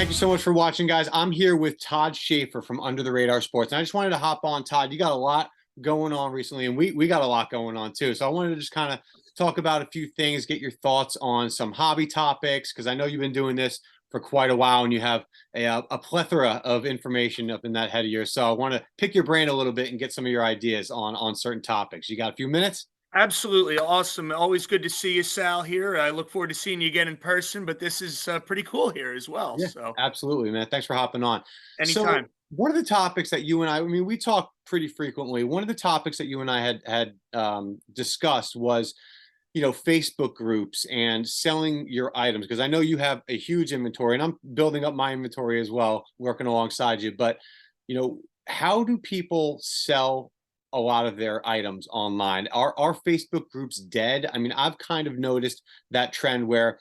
Thank you so much for watching, guys. I'm here with Todd Schafer from Under the Radar Sports. And I just wanted to hop on, Todd. You got a lot going on recently, and we got a lot going on too. So I wanted to just kind of talk about a few things, get your thoughts on some hobby topics, because I know you've been doing this for quite a while and you have a plethora of information up in that head of yours. So I want to pick your brain a little bit and get some of your ideas on certain topics. You got a few minutes? Absolutely. Awesome. Always good to see you, Sal, here. I look forward to seeing you again in person, but this is pretty cool here as well. Yeah, So, absolutely, man. Thanks for hopping on. So anytime. one of the topics that you and I mean, we talk pretty frequently. One of the topics that you and I had discussed was, Facebook groups and selling your items, because I know you have a huge inventory, and I'm building up my inventory as well, working alongside you. But how do people sell a lot of their items online? Are Facebook groups dead? I mean, I've kind of noticed that trend where,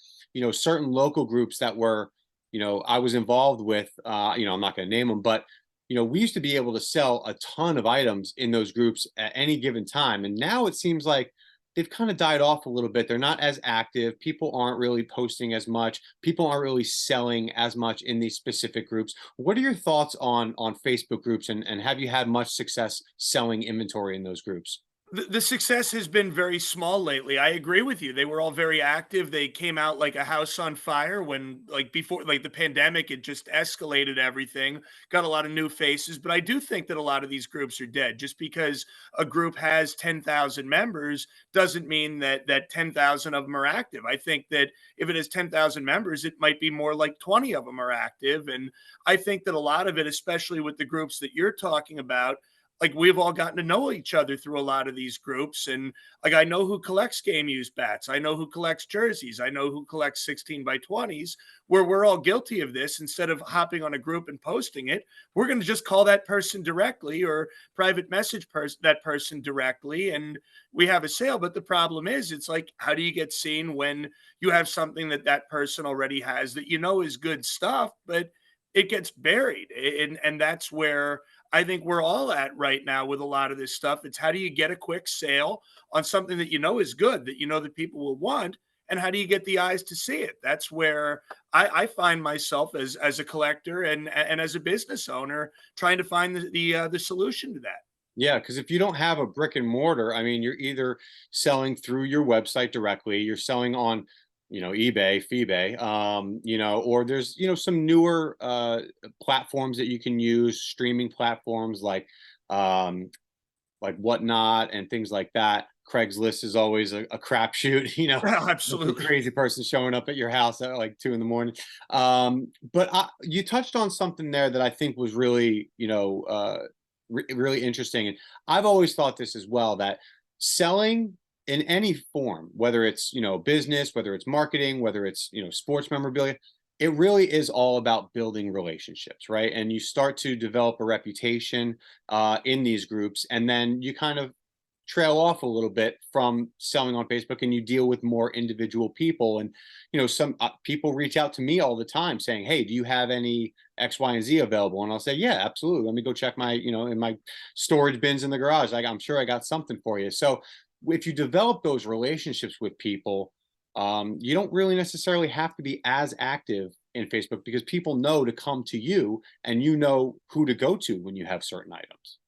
certain local groups that were, I was involved with, I'm not going to name them, but we used to be able to sell a ton of items in those groups at any given time. And now it seems like they've kind of died off a little bit. They're not as active. People aren't really posting as much. People aren't really selling as much in these specific groups. What are your thoughts on Facebook groups, and have you had much success selling inventory in those groups? The success has been very small lately. I agree with you. They were all very active. They came out like a house on fire when, like, before, like, the pandemic, it just escalated everything, got a lot of new faces. But I do think that a lot of these groups are dead. Just because a group has 10,000 members doesn't mean that 10,000 of them are active. I think that if it has 10,000 members, it might be more like 20 of them are active. And I think that a lot of it, especially with the groups that you're talking about, like, we've all gotten to know each other through a lot of these groups. And like, I know who collects game used bats. I know who collects jerseys. I know who collects 16 by 20s, where we're all guilty of this. Instead of hopping on a group and posting it, we're going to just call that person directly or private message that person directly. And we have a sale. But the problem is, it's like, how do you get seen when you have something that person already has that is good stuff, but it gets buried? And that's where I think we're all at right now with a lot of this stuff. It's, how do you get a quick sale on something that is good, that people will want, and how do you get the eyes to see it? That's where I find myself as a collector and as a business owner trying to find the solution to that. Yeah, because if you don't have a brick and mortar, I mean, you're either selling through your website directly, you're selling on, eBay, Feebay, or there's, some newer platforms that you can use, streaming platforms like Whatnot and things like that. Craigslist is always a crapshoot, with the Absolutely. crazy person showing up at your house at like 2 in the morning. But you touched on something there that I think was really, really interesting. And I've always thought this as well, that selling in any form, whether it's, business, whether it's marketing, whether it's, sports memorabilia, it really is all about building relationships, right? And you start to develop a reputation in these groups, and then you kind of trail off a little bit from selling on Facebook, and you deal with more individual people. And some people reach out to me all the time saying, "Hey, do you have any X, Y, and Z available?" And I'll say, "Yeah, absolutely. Let me go check my, in my storage bins in the garage. Like, I'm sure I got something for you." So if you develop those relationships with people, you don't really necessarily have to be as active in Facebook, because people know to come to you, and you know who to go to when you have certain items.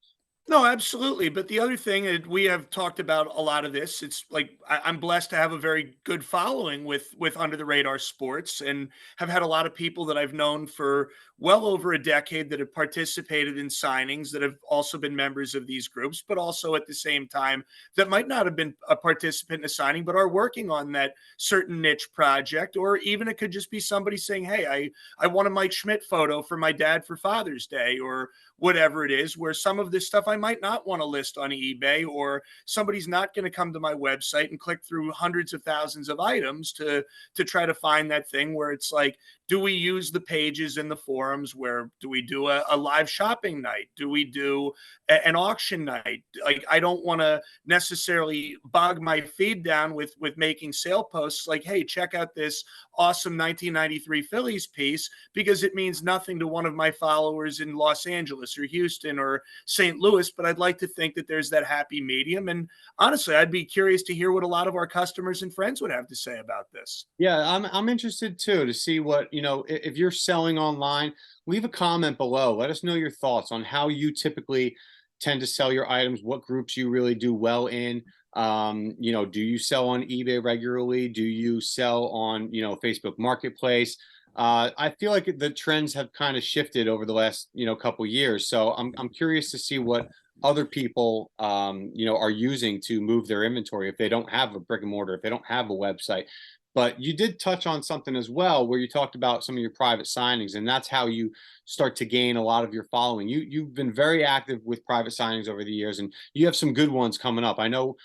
No, absolutely. But the other thing, and we have talked about a lot of this, it's like, I'm blessed to have a very good following with Under the Radar Sports, and have had a lot of people that I've known for well over a decade that have participated in signings, that have also been members of these groups, but also at the same time that might not have been a participant in a signing, but are working on that certain niche project. Or even it could just be somebody saying, "Hey, I want a Mike Schmidt photo for my dad for Father's Day," or whatever it is, where some of this stuff I might not want to list on eBay, or somebody's not going to come to my website and click through hundreds of thousands of items to try to find that thing. Where it's like, do we use the pages in the forums? Where do we do a live shopping night? Do we do an auction night? Like, I don't want to necessarily bog my feed down with making sale posts like, "Hey, check out this awesome 1993 Phillies piece," because it means nothing to one of my followers in Los Angeles or Houston or St. Louis. But I'd like to think that there's that happy medium. And honestly, I'd be curious to hear what a lot of our customers and friends would have to say about this. Yeah, I'm interested too, to see what, if you're selling online, leave a comment below. Let us know your thoughts on how you typically tend to sell your items, what groups you really do well in. Do you sell on eBay regularly? Do you sell on, Facebook Marketplace? I feel like the trends have kind of shifted over the last, couple years. So I'm curious to see what other people, are using to move their inventory if they don't have a brick and mortar, if they don't have a website. But you did touch on something as well where you talked about some of your private signings, and that's how you start to gain a lot of your following. You've been very active with private signings over the years, and you have some good ones coming up. I know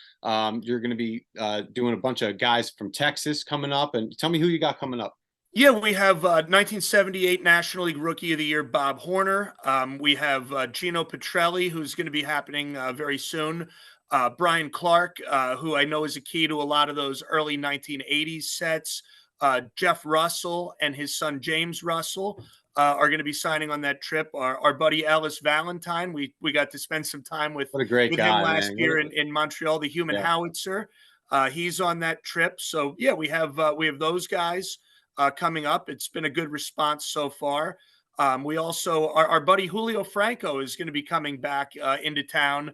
you're going to be doing a bunch of guys from Texas coming up, and tell me who you got coming up. Yeah, we have 1978 National League Rookie of the Year Bob Horner. We have Gino Petrelli, who's going to be happening very soon. Brian Clark, who I know is a key to a lot of those early 1980s sets. Jeff Russell and his son James Russell are going to be signing on that trip. Our buddy Ellis Valentine, we got to spend some time What a great with him guy, last man. year in Montreal, the Human Yeah. Howitzer. He's on that trip. So yeah, we have those guys coming up. It's been a good response so far. We also, our buddy Julio Franco is going to be coming back into town.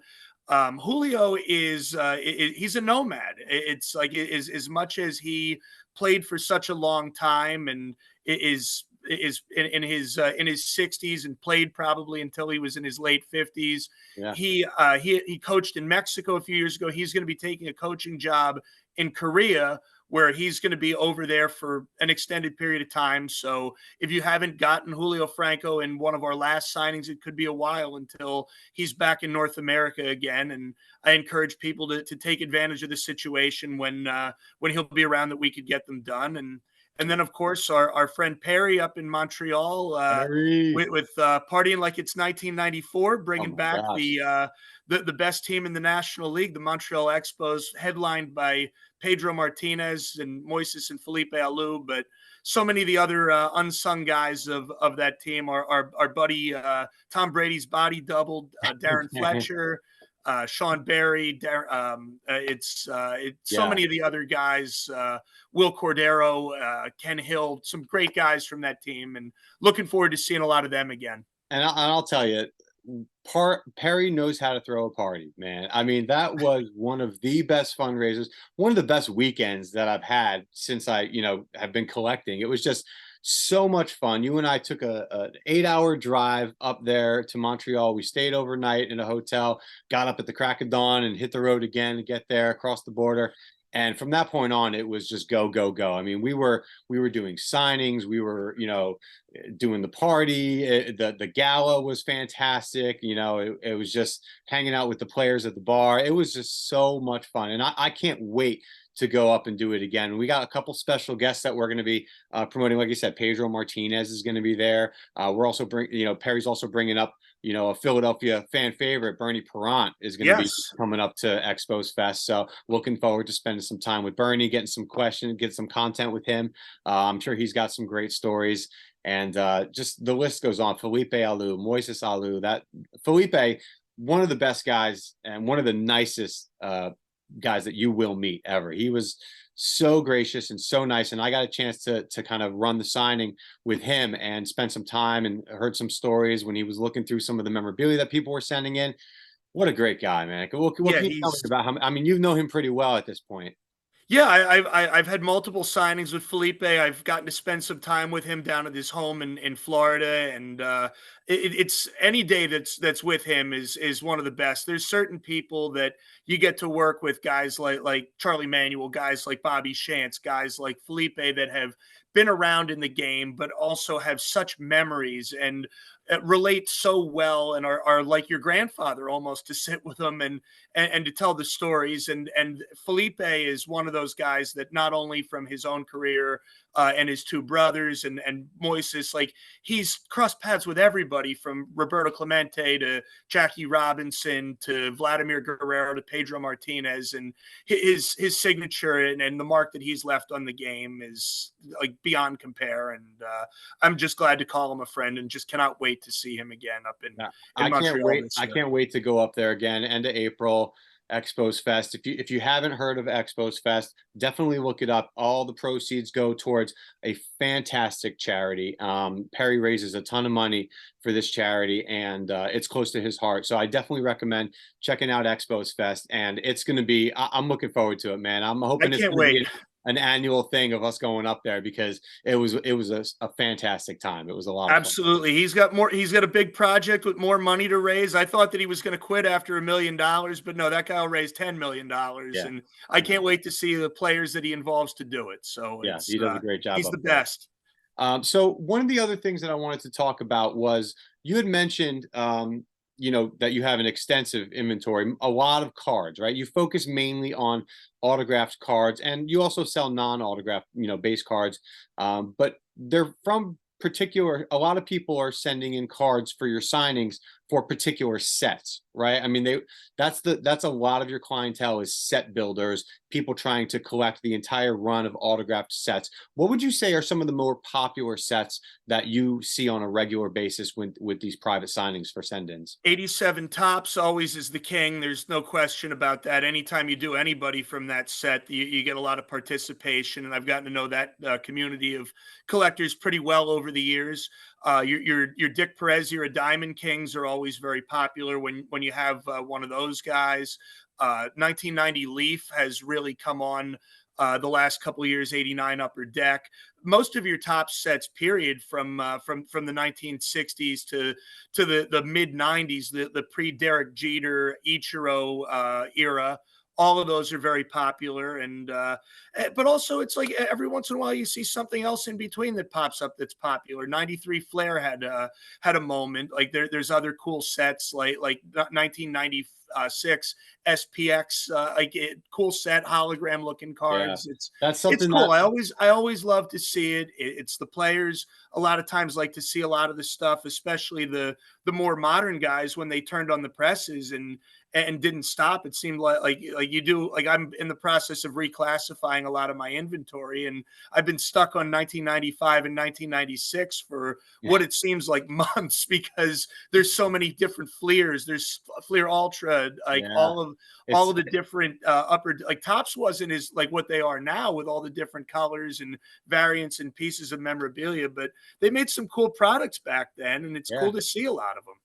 Julio he's a nomad. It's like as much as he played for such a long time and is in his 60s and played probably until he was in his late 50s. Yeah. He coached in Mexico a few years ago. He's going to be taking a coaching job in Korea, where he's going to be over there for an extended period of time. So if you haven't gotten Julio Franco in one of our last signings, it could be a while until he's back in North America again. And I encourage people to take advantage of the situation when he'll be around, that we could get them done. And then, of course, our friend Perry up in Montreal Harry. with partying like it's 1994, Oh bringing my back gosh. the best team in the National League, the Montreal Expos, headlined by Pedro Martinez and Moises and Felipe Alou. But so many of the other unsung guys of that team, our buddy Tom Brady's body doubled, Darren Fletcher, Sean Barry. It's so Yeah. many of the other guys, Will Cordero, Ken Hill, some great guys from that team, and looking forward to seeing a lot of them again. And I'll tell you, Perry knows how to throw a party, man. I mean, that was one of the best fundraisers, one of the best weekends that I've had since I, have been collecting. It was just so much fun. You and I took an 8-hour drive up there to Montreal. We stayed overnight in a hotel, got up at the crack of dawn and hit the road again to get there across the border. And from that point on, it was just go, go, go. I mean, we were doing signings, we were, doing the party. The gala was fantastic. It was just hanging out with the players at the bar. It was just so much fun, and I can't wait to go up and do it again. We got a couple special guests that we're going to be promoting. Like you said, Pedro Martinez is going to be there. We're also Perry's also bringing up, a Philadelphia fan favorite, Bernie Perrant, is going to be Yes. coming up to Expos Fest. So looking forward to spending some time with Bernie, getting some questions, get some content with him. I'm sure he's got some great stories. And just the list goes on. Felipe Alou, Moises Alou, that Felipe, one of the best guys and one of the nicest guys that you will meet ever. He was so gracious and so nice. And I got a chance to kind of run the signing with him and spend some time and heard some stories when he was looking through some of the memorabilia that people were sending in. What a great guy, man. What Yeah, can you tell me he's about him? I mean, you know him pretty well at this point. Yeah, I've had multiple signings with Felipe. I've gotten to spend some time with him down at his home in Florida, and it's any day that's with him is one of the best. There's certain people that you get to work with, guys like Charlie Manuel, guys like Bobby Shantz, guys like Felipe, that have been around in the game, but also have such memories and relate so well, and are like your grandfather almost, to sit with them and to tell the stories. And Felipe is one of those guys that, not only from his own career and his two brothers and Moises, like, he's crossed paths with everybody from Roberto Clemente to Jackie Robinson to Vladimir Guerrero to Pedro Martinez, and his signature and the mark that he's left on the game is like beyond compare. And I'm just glad to call him a friend, and just cannot wait to see him again up Yeah, in I can't Montreal wait. this I year. can't wait to go up there again, end of April. Expos Fest. If you haven't heard of Expos Fest, definitely look it up. All the proceeds go towards a fantastic charity. Perry raises a ton of money for this charity, and it's close to his heart. So I definitely recommend checking out Expos Fest, and it's going to be. I'm looking forward to it, man. I'm I hoping it's can't going to be wait. an annual thing of us going up there because it was a fantastic time. It was a lot of fun. Absolutely. He's got a big project with more money to raise. I thought that he was going to quit after $1 million, but no, that guy will raise $10 million. Yeah, And I no, can't wait to see the players that he involves to do it. So yeah, he does a great job he's up the there. best. So one of the other things that I wanted to talk about was you had mentioned, that you have an extensive inventory, a lot of cards, right? You focus mainly on autographed cards, and you also sell non-autographed, base cards. But they're from particular. A lot of people are sending in cards for your signings for particular sets, right? I mean, that's a lot of your clientele is set builders, people trying to collect the entire run of autographed sets. What would you say are some of the more popular sets that you see on a regular basis with these private signings for send-ins? 87 tops always is the king. There's no question about that. Anytime you do anybody from that set, you get a lot of participation. And I've gotten to know that community of collectors pretty well over the years. Your Dick Perez, your Diamond Kings are always very popular when you have one of those guys. 1990 Leaf has really come on the last couple of years. 89 Upper Deck. Most of your top sets, period, from the 1960s to the mid 90s, the pre Derek Jeter Ichiro era. All of those are very popular, and but also it's like every once in a while you see something else in between that pops up that's popular. 93 Flair had a moment. Like there's other cool sets like 1996 SPX, cool set, hologram looking Yeah, cards. that's It's something cool. that I always love to see it. It's the players a lot of times like to see a lot of the stuff, especially the more modern guys when they turned on the presses and didn't stop. It seemed like you do. Like I'm in the process of reclassifying a lot of my inventory, and I've been stuck on 1995 and 1996 for yeah, what it seems like months because there's so many different Fleers. There's Fleer Ultra, like yeah, all it's of the different upper like tops wasn't as like what they are now with all the different colors and variants and pieces of memorabilia, but they made some cool products back then, and it's yeah. cool to see a lot of them.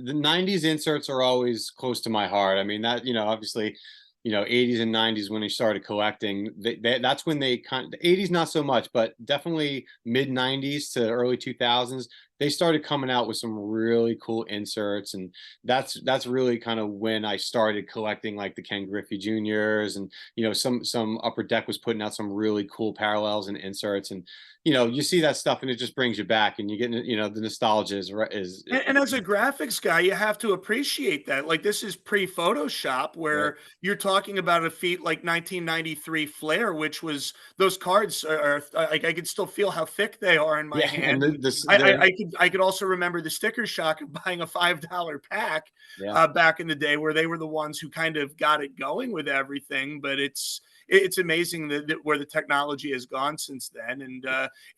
The 90s inserts are always close to my heart. I mean, that, obviously, 80s and 90s when they started collecting, that's when the 80s, not so much, but definitely mid 90s to early 2000s, they started coming out with some really cool inserts. And that's really kind of when I started collecting like the Ken Griffey Juniors, and, some Upper Deck was putting out some really cool parallels and inserts. And, you see that stuff and it just brings you back, and you get, the nostalgia And as a graphics guy, you have to appreciate that. Like this is pre-Photoshop, right. where you're talking about a feat like 1993 Flair, which was those cards are like I could still feel how thick they are in my Yeah, and hand. And I could also remember the sticker shock of buying a $5 pack yeah, back in the day, where they were the ones who kind of got it going with everything. But it's amazing that where the technology has gone since then, and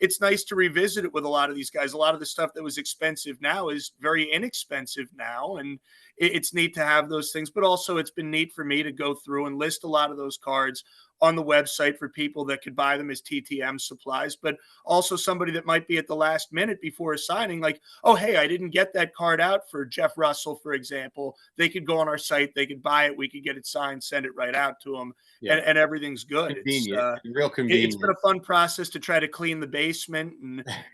it's nice to revisit it with a lot of these guys. A lot of the stuff that was expensive now is very inexpensive now, and it's neat to have those things. But also, it's been neat for me to go through and list a lot of those cards on the website for people that could buy them as TTM supplies, but also somebody that might be at the last minute before a signing, like, oh, hey, I didn't get that card out for Jeff Russell, for example. They could go on our site, they could buy it, we could get it signed, send it right out to them, yeah. and everything's good. Convenient, real It's been convenient. a fun process to try to clean the basement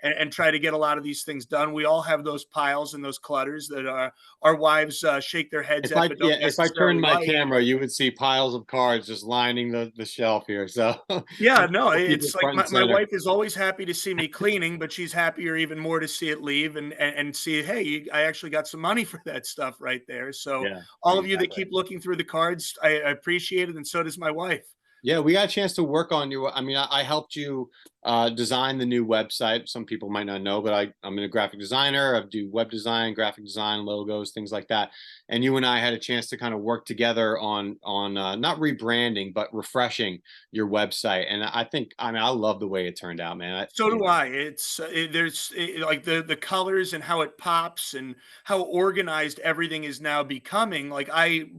and try to get a lot of these things done. We all have those piles and those clutters that our wives shake their heads at, but don't If I turned necessarily my like. camera, you would see piles of cards just lining the shelf here. So Yeah, no, we'll keep it it's like front and my center. wife is always happy to see me cleaning, but she's happier even more to see it leave and see, hey, I actually got some money for that stuff right there. So Yeah, all of you that exactly. keep looking through the cards, I appreciate it, and so does my wife. Yeah, we got a chance to work on you. I mean, I helped you design the new website. Some people might not know, but I'm a graphic designer. I do web design, graphic design, logos, things like that. And you and I had a chance to kind of work together on not rebranding, but refreshing your website. And I mean, I love the way it turned out, man. So You do know, I. Like the colors and how it pops and how organized everything is now becoming. Like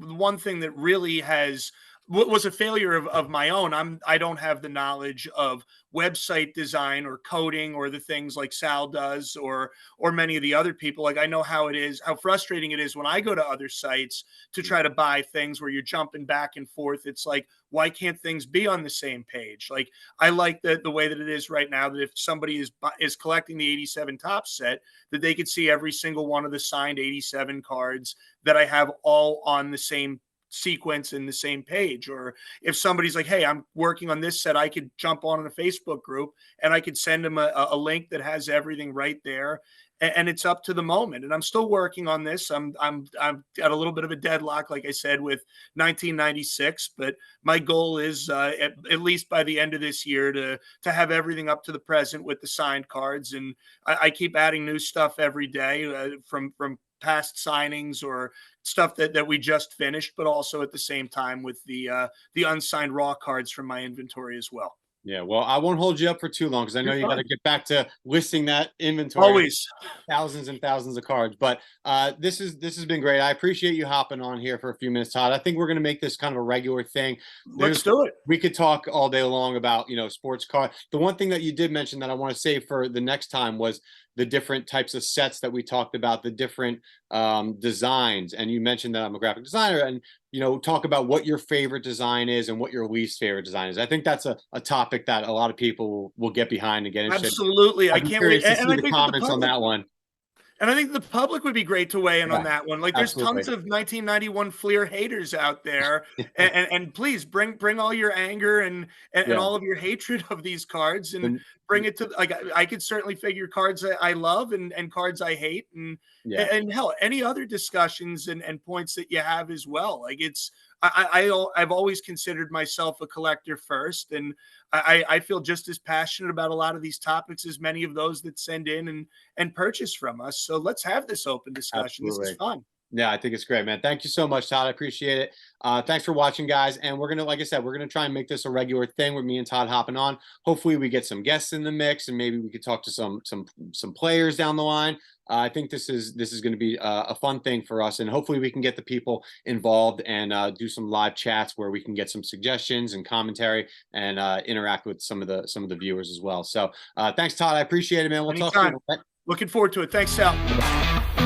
one thing that really has what was a failure of my own. I don't have the knowledge of website design or coding or the things like Sal does or many of the other people. Like I know how it is, how frustrating it is when I go to other sites to try to buy things where you're jumping back and forth. It's like, why can't things be on the same page? Like I like the way that it is right now, that if somebody is collecting the 87 top set, that they could see every single one of the signed 87 cards that I have all on the same sequence in the same page. Or if somebody's like, hey, I'm working on this set, I could jump on a Facebook group and I could send them a link that has everything right there, and it's up to the moment. And I'm still working on this. I'm got a little bit of a deadlock, like I said, with 1996, but my goal is at least by the end of this year to have everything up to the present with the signed cards. And I keep adding new stuff every day, from past signings or stuff that we just finished, but also at the same time with the unsigned raw cards from my inventory as well. yeah. Well, I won't hold you up for too long because I know You're you got to fine. get back to listing that inventory. Always. Thousands and thousands of cards. But this has been great. I appreciate you hopping on here for a few minutes, Todd. I think we're going to make this kind of a regular thing. Let's do it. We could talk all day long about, sports car. The one thing that you did mention that I want to say for the next time was the different types of sets that we talked about, the different designs. And you mentioned that I'm a graphic designer, and talk about what your favorite design is and what your least favorite design is. I think that's a topic that a lot of people will get behind and get interested. Absolutely. I I'd be can't wait. curious to And see I the think that the comments on public that one. And I think the public would be great to weigh in on Yeah, that one. Like, there's absolutely. tons of 1991 Fleer haters out there, and please bring all your anger and Yeah. all of your hatred of these cards, and The- bring it to, like, I could certainly figure cards that I love and cards I hate, yeah, and hell, any other discussions and points that you have as well. Like, I've always considered myself a collector first, and I feel just as passionate about a lot of these topics as many of those that send in and purchase from us. So let's have this open discussion. This is absolutely. fun. Yeah, I think it's great, man. Thank you so much, Todd. I appreciate it. Thanks for watching, guys. And we're gonna, like I said, we're gonna try and make this a regular thing with me and Todd hopping on. Hopefully, we get some guests in the mix, and maybe we could talk to some players down the line. I think this is going to be a fun thing for us, and hopefully, we can get the people involved and do some live chats where we can get some suggestions and commentary and interact with some of the viewers as well. So, thanks, Todd. I appreciate it, man. We'll talk soon. Anytime. Okay? Looking forward to it. Thanks, Sal.